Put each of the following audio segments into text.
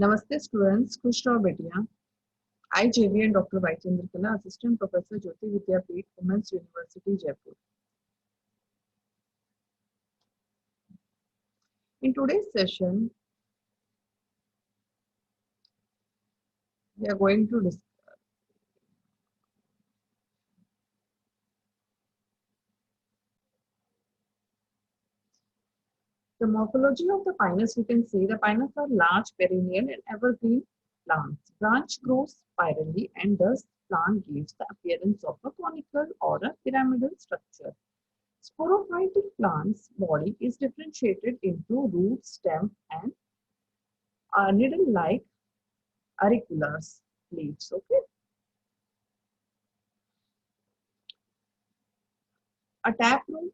Namaste students, खुश रहो बेटियां. I, JV and Dr. Y. Chandrakala, Assistant Professor Jyoti Vidyapeeth, Women's University, Jaipur. In today's session, we are going to discuss the morphology of the Pinus. We can say the Pinus are large perennial and evergreen plants. Branch grows spirally and thus plant gives the appearance of a conical or a pyramidal structure. Sporophytic plants body is differentiated into root, stem and needle-like auriculars leaves. Okay, a taproot.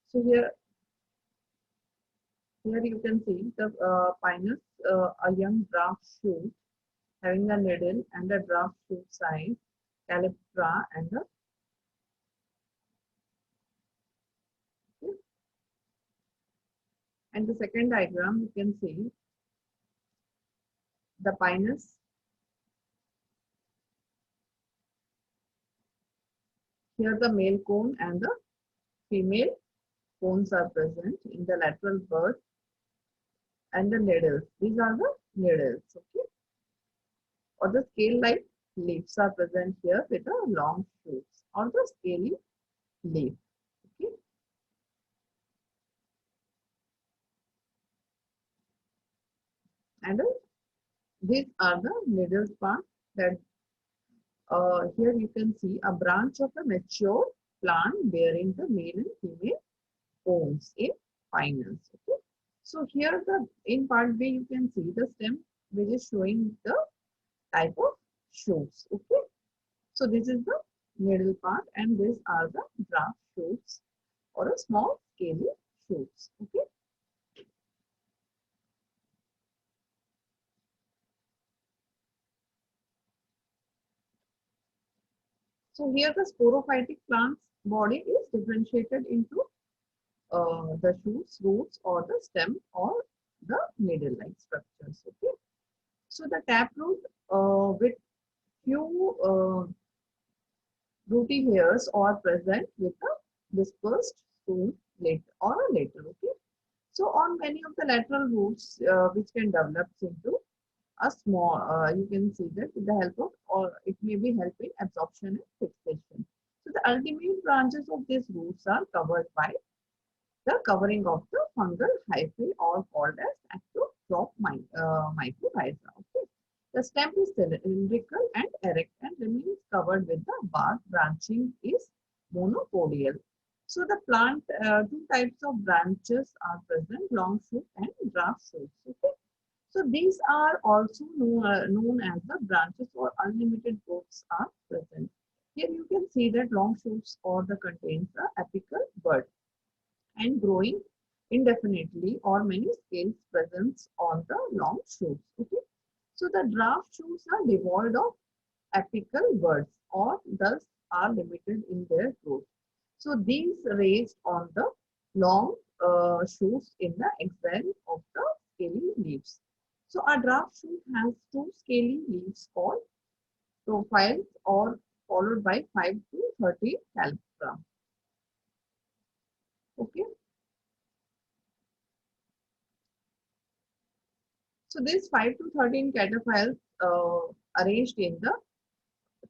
So here you can see the Pinus, a young draft shoot having a needle and a draft shoot size, calyptra and a okay. And the second diagram you can see the Pinus. Here the male cone and the female cones are present in the lateral bud and the needles. These are the needles. Okay, or the scale-like leaves are present here with the long shoots or the scaly leaf. Okay, and these are the needles part that here you can see a branch of a mature plant bearing the male and female cones in Pinus. Okay, so here the in part B you can see the stem which is showing the type of shoots. Okay, so this is the middle part and these are the draft shoots or a small scaly shoots. Okay, so here the sporophytic plant's body is differentiated into the shoots, roots, or the stem, or the needle-like structures. Okay, so the taproot with few rooty hairs are present with a dispersed soon later or a later. Okay, so on many of the lateral roots which can develop into a small, you can see that with the help of, or it may be helping absorption and fixation. So the ultimate branches of these roots are covered by the covering of the fungal hyphae or called as actocrop mycorrhiza. Okay. The stem is cylindrical and erect and remains covered with the bark. Branching is monopodial. So the plant, two types of branches are present, long shoot and draft shoots. Okay. So these are also known as the branches or unlimited growths are present. Here you can see that long shoots or the contains the apical bud and growing indefinitely or many scales present on the long shoots. Okay, so the draft shoots are devoid of apical buds or thus are limited in their growth. So these raised on the long shoots in the exile of the scaly leaves. So a draft shoot has two scaly leaves called profiles or followed by 5 to 30 calyptra. Okay. So these 5 to 13 cataphiles arranged in the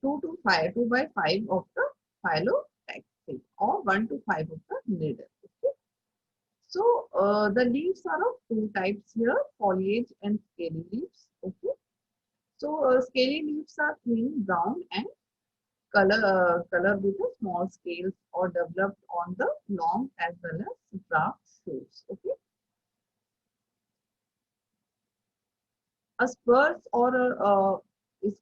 2 by 5 of the phyllotaxy or 1 to 5 of the needle. Okay. So the leaves are of two types here, foliage and scaly leaves. Okay. So scaly leaves are thin, brown and color with the small scales or developed on the long as well as draft shoots. Okay. A spurs or is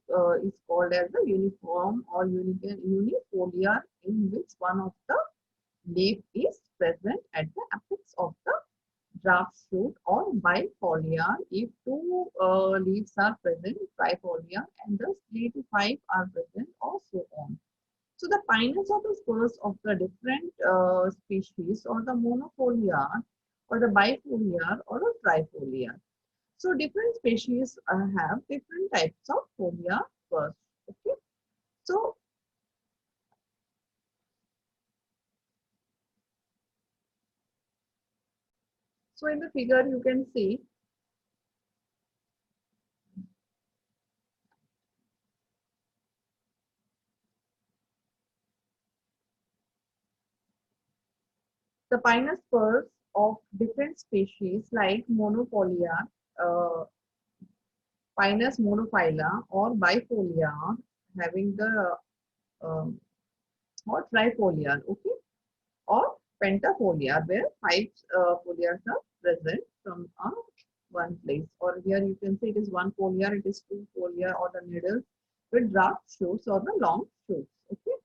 called as the uniform or unifoliar in which one of the leaf is present at the apex of the draft shoot, or bifoliar if two leaves are present, trifoliar, and thus 3 to 5 are present, or so on. So the pinus are the spurs of the different species, or the monofoliar, or the bifoliar, or a trifoliar. So different species have different types of folia spurs. Okay. So in the figure you can see the pinus spurs of different species like monopolia, uh, Pinus monophylla, or bifoliar, having the um, or trifoliar, okay, or pentafoliar, where five foliars are present from one place. Or here you can say it is one foliar, it is two foliar, or the needles with draft shoots or the long shoots. Okay.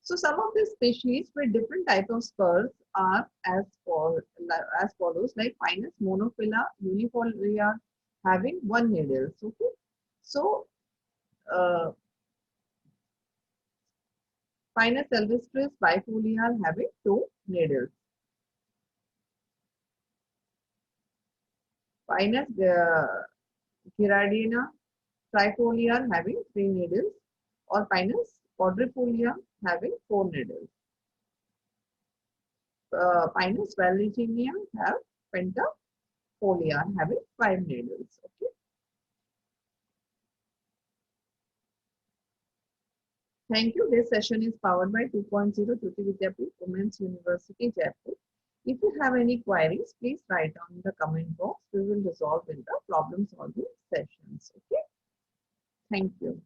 So some of the species with different type of spurs are as follows, like Pinus monophylla unifoliar, having one needle. Okay. So uh, Pinus sylvestris bifoliar, having two needles. Pinus gyradina trifoliar, having three needles, or Pinus quadrifolia, having four needles. Pinus valeriana have pentafolia, having five needles. Okay. Thank you. This session is powered by 2.0 Vidyapeeth Women's University, Jaipur. If you have any queries, please write on the comment box. We will resolve in the problem solving sessions. Okay. Thank you.